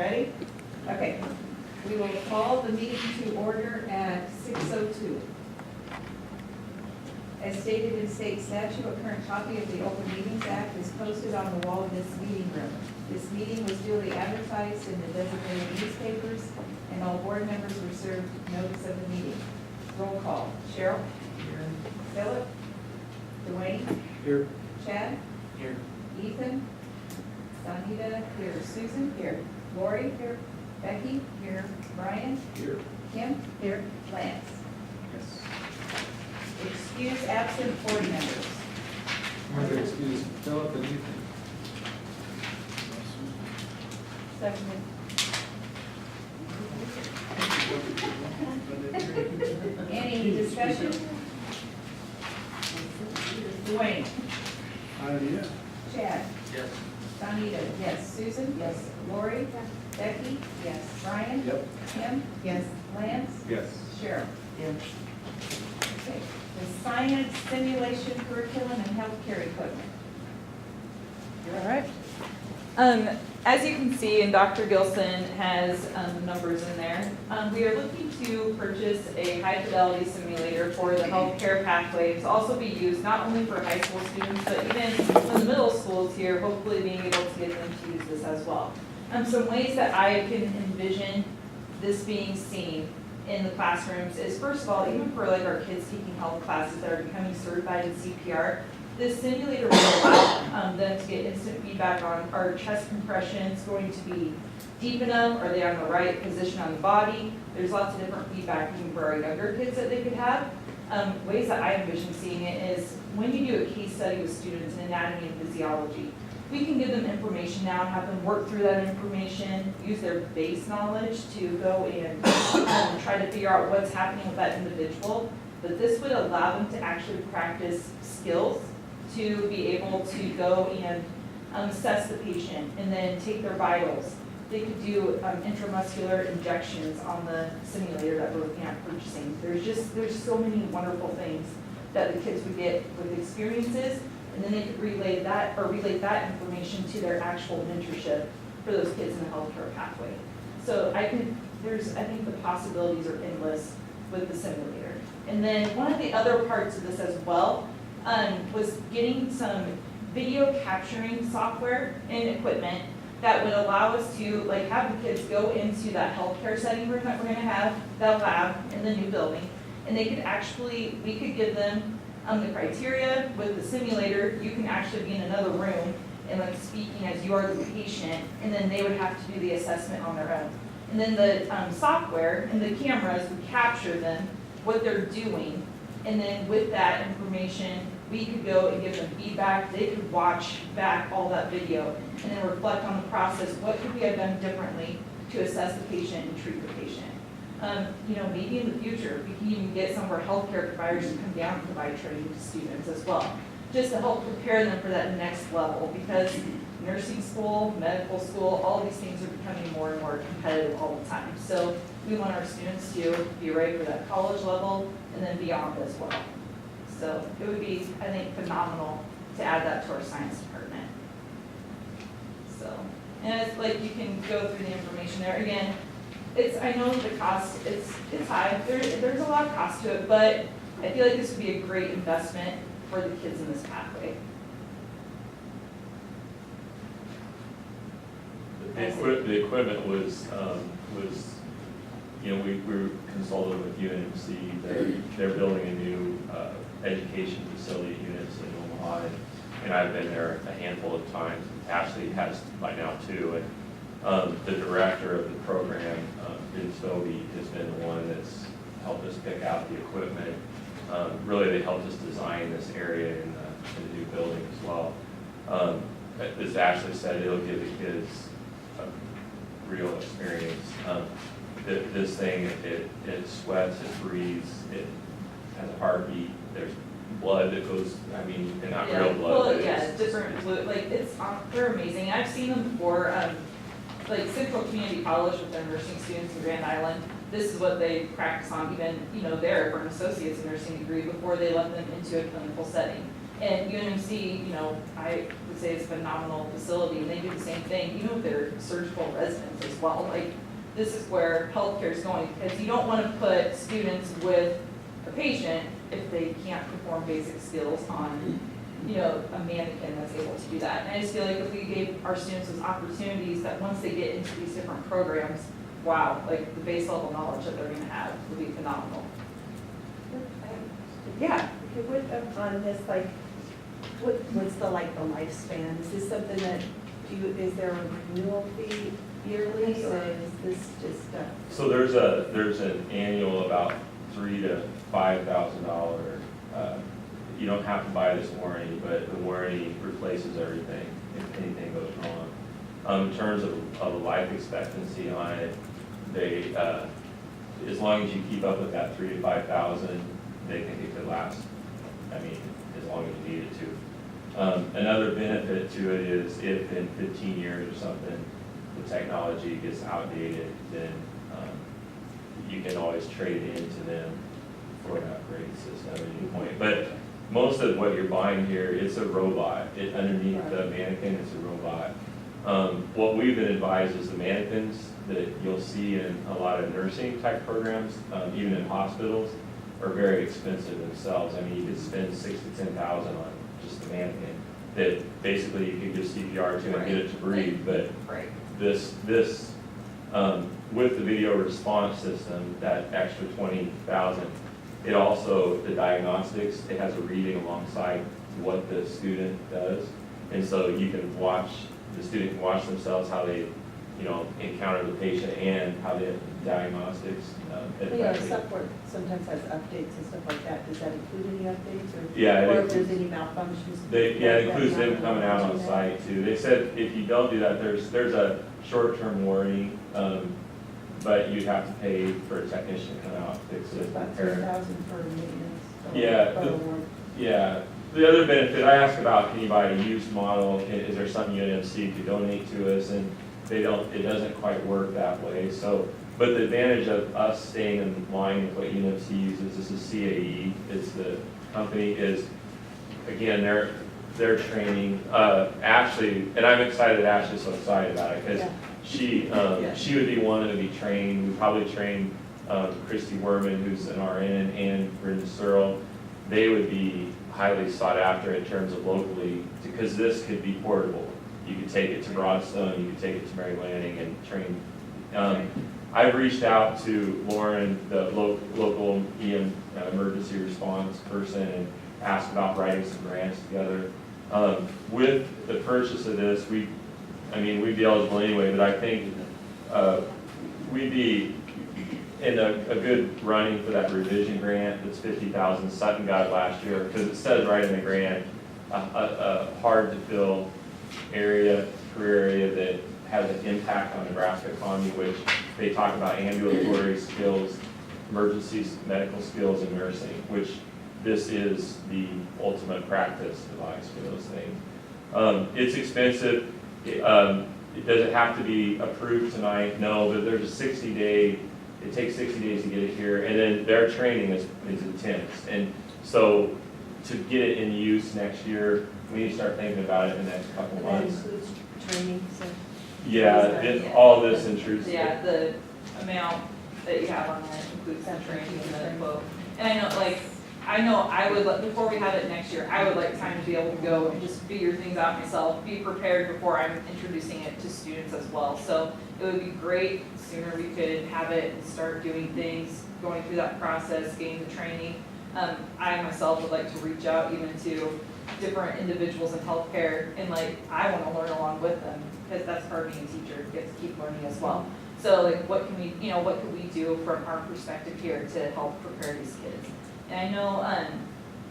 ready? Okay, we will call the meeting to order at 6:02. As stated in state statute, a current copy of the Open Meetings Act is posted on the wall of this meeting room. This meeting was duly advertised in the designated newspapers, and all board members were served notice of the meeting. Roll call. Cheryl? Here. Philip? Dwayne? Here. Chad? Here. Ethan? Donita? Here. Susan? Here. Lori? Here. Becky? Here. Brian? Here. Kim? Here. Lance? Yes. Excuse absent board members. I'm going to excuse Philip and Ethan. Seconded. Any discussion? Dwayne? Yeah. Chad? Yes. Donita? Yes. Susan? Yes. Lori? Becky? Yes. Brian? Yep. Kim? Yes. Lance? Yes. Cheryl? Yes. Okay. The science simulation curriculum and healthcare equipment. All right. As you can see, and Dr. Gilson has the numbers in there, we are looking to purchase a high-fidelity simulator for the healthcare pathway to also be used not only for high school students, but even when the middle school is here, hopefully being able to get them to use this as well. Some ways that I can envision this being seen in the classrooms is, first of all, even for like our kids taking health classes that are becoming certified in CPR, this simulator will allow them to get instant feedback on, are chest compressions going to be deep enough? Are they on the right position on the body? There's lots of different feedback even for our younger kids that they could have. Ways that I envision seeing it is when you do a case study with students in anatomy and physiology, we can give them information now and have them work through that information, use their base knowledge to go and try to figure out what's happening with that individual. But this would allow them to actually practice skills to be able to go and assess the patient and then take their vitals. They could do intramuscular injections on the simulator that we're looking at purchasing. There's so many wonderful things that the kids would get with experiences, and then they could relate that information to their actual mentorship for those kids in the healthcare pathway. So I think the possibilities are endless with the simulator. And then one of the other parts of this as well was getting some video capturing software and equipment that would allow us to like have the kids go into that healthcare setting room that we're gonna have, that lab in the new building, and we could give them the criteria with the simulator. You can actually be in another room and like speaking as you are the patient, and then they would have to do the assessment on their own. And then the software and the cameras would capture them, what they're doing, and then with that information, we could go and give them feedback. They could watch back all that video and then reflect on the process. What could we have done differently to assess the patient and treat the patient? Maybe in the future, we can even get some of our healthcare providers to come down and provide training to students as well, just to help prepare them for that next level, because nursing school, medical school, all of these things are becoming more and more competitive all the time. So we want our students to be ready for that college level and then beyond as well. So it would be, I think, phenomenal to add that to our science department. So, and it's like you can go through the information there. Again, I know the cost, it's high. There's a lot of cost to it, but I feel like this would be a great investment for the kids in this pathway. The equipment was, we were consulted with UNMC. They're building a new education facility units in Omaha, and I've been there a handful of times. Ashley has by now too. And the director of the program, Vince Dobie, has been the one that's helped us pick out the equipment. Really, they helped us design this area in the new building as well. As Ashley said, it'll give the kids a real experience. This thing, it sweats, it breathes, it has a heartbeat. There's blood that goes, and not real blood. Well, yeah, different fluid, they're amazing. I've seen them before, like Central Community College with their nursing students in Grand Island. This is what they practice on even, there for an associate's in nursing degree before they let them into a clinical setting. And UNMC, I would say is a phenomenal facility, and they do the same thing, even with their surgical residents as well. Like, this is where healthcare is going, because you don't want to put students with a patient if they can't perform basic skills on, you know, a mannequin that's able to do that. And I just feel like if we gave our students those opportunities, that once they get into these different programs, wow, like the base level knowledge that they're gonna have would be phenomenal. Yeah. Okay, what, on this, like, what's the, like, the lifespan? Is this something that, is there a renewal fee yearly, or is this just, So there's an annual about $3,000 to $5,000. You don't have to buy this warranty, but the warranty replaces everything if anything goes wrong. In terms of the life expectancy on it, they, as long as you keep up with that 3,000 to 5,000, they think it could last, I mean, as long as you need it to. Another benefit to it is if in 15 years or something, the technology gets outdated, then you can always trade it into them for an upgrade system at any point. But most of what you're buying here, it's a robot. Underneath the mannequin, it's a robot. What we've been advised is the mannequins that you'll see in a lot of nursing type programs, even in hospitals, are very expensive themselves. I mean, you could spend $6,000 to $10,000 on just the mannequin that basically you could give CPR to and get it to breathe. But Right. this with the video response system, that extra 20,000, it also, the diagnostics, it has a reading alongside what the student does. And so you can watch, the student can watch themselves, how they, you know, encounter the patient and how they have diagnostics. software sometimes has updates and stuff like that. Does that include any updates, or? Yeah, it Or if includes- there's any malfunctions? It includes them coming out on site too. They said if you don't do that, there's a short-term warranty, but you'd have to pay for a technician to come out, fix So it, it's about repair it. 3,000 for maintenance. or- Yeah, or the- award. Yeah, the other benefit, I asked about, can you buy a used model, is there something UNMC could donate to us, and they don't, it doesn't quite work that way, so, but the advantage of us staying in line with what UNMC uses, this is CAE, it's the company, is, again, their training, Ashley, and I'm excited that Ashley's so excited about it, because Yeah. she would be one to be trained, we probably train Christy Werman, who's an RN, and Brenda Searle. They would be highly sought after in terms of locally, because this could be portable. You could take it to Broadstone, you could take it to Mary Lanning and train. I've reached out to Lauren, the local emergency response person, and asked about writing some grants together. With the purchase of this, we'd be eligible anyway, but I think we'd be in a good running for that revision grant that's $50,000. Sutton got it last year, because it says right in the grant, a hard to fill area, career area that has an impact on Nebraska economy, which they talk about ambulatory skills, emergency medical skills, and nursing, which this is the ultimate practice device for those things. It's expensive. It doesn't have to be approved tonight, no, but there's a 60-day, it takes 60 days to get it here, and then their training is intense. And so to get it in use next year, we need to start thinking about it in the next couple And that months. includes training, so. Yeah, all this intrudes. Yeah, the amount that you have on there includes the training and the quote. And I know I would, before we have it next year, I would like time to be able to go and just figure things out myself, be prepared before I'm introducing it to students as well. So it would be great, sooner we could have it and start doing things, going through that process, getting the training. I myself would like to reach out even to different individuals in healthcare, and I want to learn along with them, because that's part of being a teacher, get to keep learning as well. So what can we, what could we do from our perspective here to help prepare these kids? And I know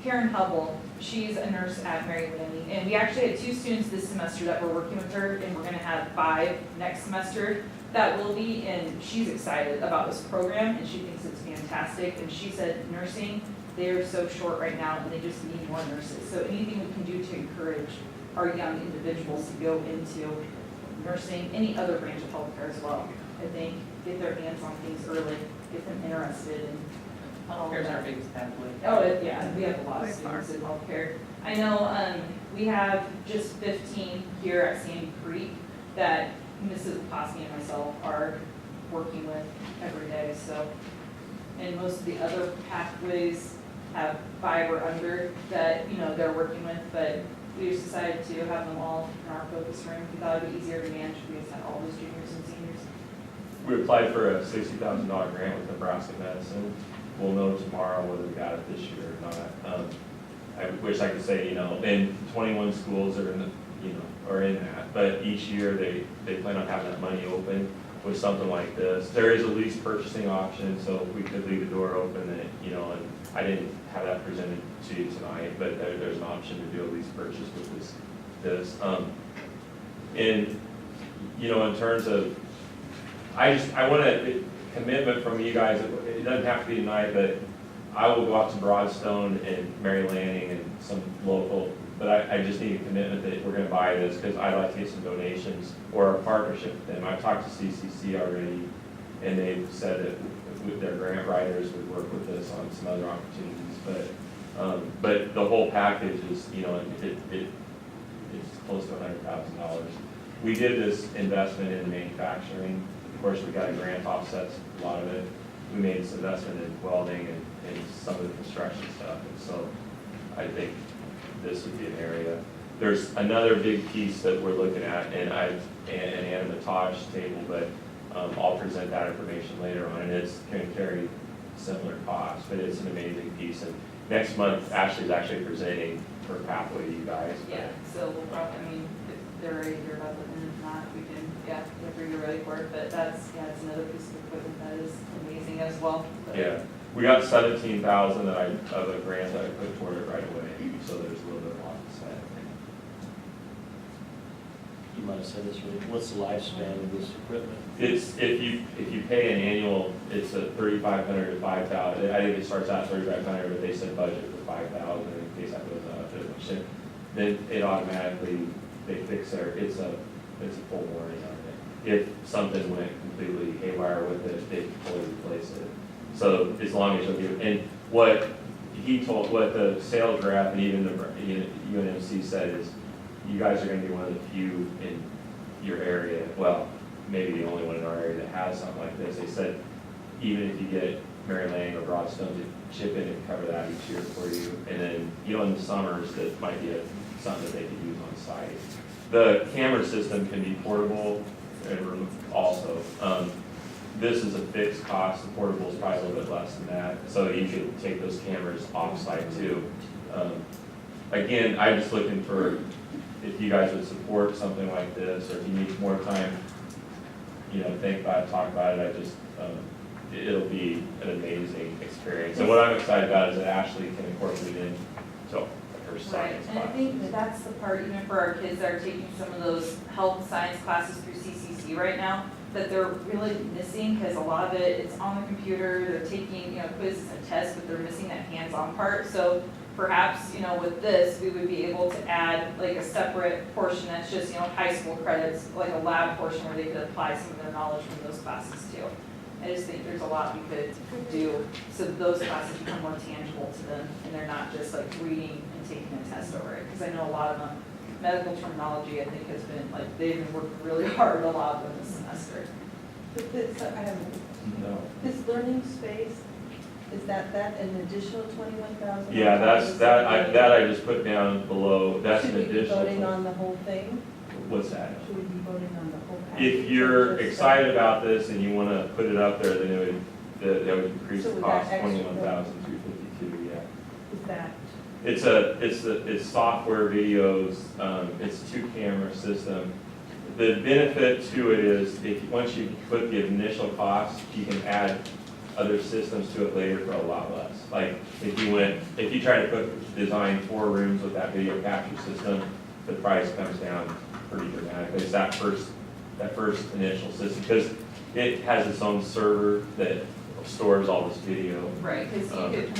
Karen Hubble, she's a nurse at Mary Lanning, and we actually had 2 students this semester that were working with her, and we're gonna have 5 next semester that will be, and she's excited about this program, and she thinks it's fantastic, and she said nursing, they're so short right now, and they just need more nurses. So anything we can do to encourage our young individuals to go into nursing, any other branch of healthcare as well, I think, get their hands on things early, get them interested in all of Here's our that. biggest pathway. Oh, yeah, we have a lot of students in healthcare. I know, we have just 15 here at Sandy Creek that Mrs. Kosky and myself are working with every day, so. And most of the other pathways have 5 or under that, they're working with, but we just decided to have them all in our focus room. We thought it'd be easier to manage if we just had all those juniors and seniors. We applied for a $60,000 grant with Nebraska Medicine. We'll know tomorrow whether we got it this year or not. I wish I could say, and 21 schools are in are in that, but each year they plan on having that money open with something like this. There is a lease purchasing option, so we could leave the door open and, and I didn't have that presented to you tonight, but there's an option to do a lease purchase with this. And, in terms of, I want a commitment from you guys. It doesn't have to be tonight, but I will go out to Broadstone and Mary Lanning and some local, but I just need a commitment that we're gonna buy this, because I'd like to get some donations or a partnership with them. I've talked to CCC already, and they've said that with their grant writers would work with us on some other opportunities, but the whole package is, it's close to $100,000. We did this investment in manufacturing. Of course, we got a grant offsets a lot of it. We made this investment in welding and some of the construction stuff, and so I think this would be an area. There's another big piece that we're looking at, and Anna Mataj table, but I'll present that information later on, and it's going to carry similar costs, but it's an amazing piece. And next month, Ashley's actually presenting her pathway to you guys. Yeah, so we'll probably, if they're ready to hear about it, and if not, we can, whenever you're ready for it, but that's another piece of equipment that is amazing as well. But Yeah, we got 17,000 of a grant that I put toward it right away, so there's a little bit of offset. You might have said this, really. What's the lifespan of this equipment? It's, if you pay an annual, it's a 3,500 to 5,000. I think it starts out 3,500, but they said budget for 5,000 in case that goes up. Then it automatically, they fix it's a full warranty on it. If something went completely haywire with it, they can fully replace it. So as long as you'll give, and what the sales rep and even the UNMC said is, you guys are gonna be one of the few in your area, well, maybe the only one in our area that has something like this. They said, even if you get Mary Lanning or Broadstone to chip in and cover that each year for you, and then, in the summers, that might be something that they could use on site. The camera system can be portable and also. This is a fixed cost. The portable is probably a little bit less than that, so you could take those cameras off-site too. Again, I'm just looking for if you guys would support something like this, or if you need more time, think about it, talk about it. It'll be an amazing experience. And what I'm excited about is that Ashley can incorporate it into her Right, science and I class. think that's the part, even for our kids that are taking some of those health science classes through CCC right now, that they're really missing, because a lot of it's on the computer, they're taking, quizzes and tests, but they're missing that hands-on part. So perhaps, with this, we would be able to add like a separate portion that's just, high school credits, like a lab portion where they could apply some of their knowledge from those classes too. I just think there's a lot we could do, so those classes become more tangible to them, and they're not just like reading and taking a test over it. Because I know a lot of them, medical terminology, I think, has been, like, they've been working really hard, a lot of them this semester. But this, No. this learning space, is that an additional 21,000? Yeah, that I just put down below. That's an Should we be voting additional. on the whole thing? What's that? Should we be voting on the whole package? If you're excited about this and you want to put it up there, then that would increase So the would cost, that extra- 21,252. Yeah. Is that, It's software videos. It's a 2-camera system. The benefit to it is once you put the initial cost, you can add other systems to it later for a lot less. Like if you try to design 4 rooms with that video capture system, the price comes down pretty dramatically. It's that first initial system, because it has its own server that stores all this video. Right, because you could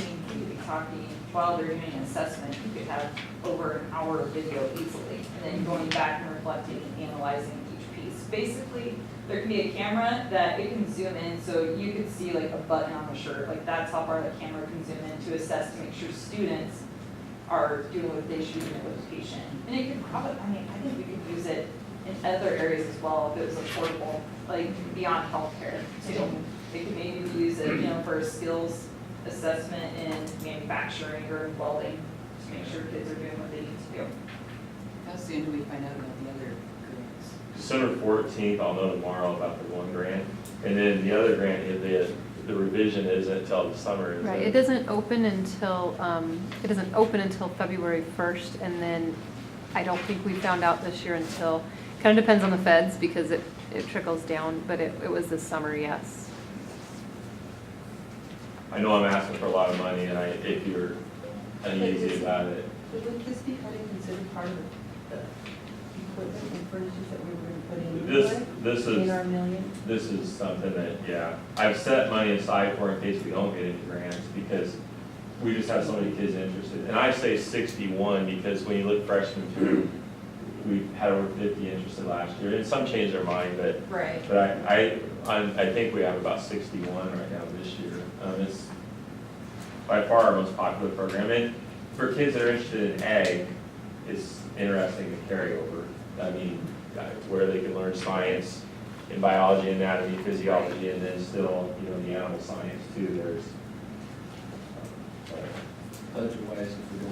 be talking, while they're doing an assessment, you could have over an hour of video easily, and then going back and reflecting and analyzing each piece. Basically, there can be a camera that it can zoom in, so you could see like a button on the shirt, like that's how far the camera can zoom in to assess, to make sure students are dealing with the issue unit with the patient. And it could probably, I mean, I think we could use it in other areas as well if it was affordable, like beyond healthcare too. They could maybe use it, for a skills assessment in manufacturing or in welding to make sure kids are doing what they need to do. How soon do we find out about the other grants? December 14th, I'll know tomorrow about the one grant. And then the other grant, the revision isn't until the summer, is Right, it doesn't open until, February 1st, and then I don't think we found out this year until, kind of depends on the feds, because it trickles down, but it was this summer, yes. I know I'm asking for a lot of money, and if you're uneasy about it, Would this be kind of considered part of the equipment and furnitures that we were going to put in? this In is, our million? this is something that, yeah, I've set money aside for in case we don't get any grants, because we just have so many kids interested. And I say 61 because when you look freshman through, we had over 50 interested last year, and some changed their mind, but Right. I think we have about 61 right now this year. It's by far our most popular program, and for kids that are interested in ag, it's interesting to carry over. I mean, where they can learn science in biology, anatomy, physiology, and then still, the animal science too. There's. Budget-wise, if we don't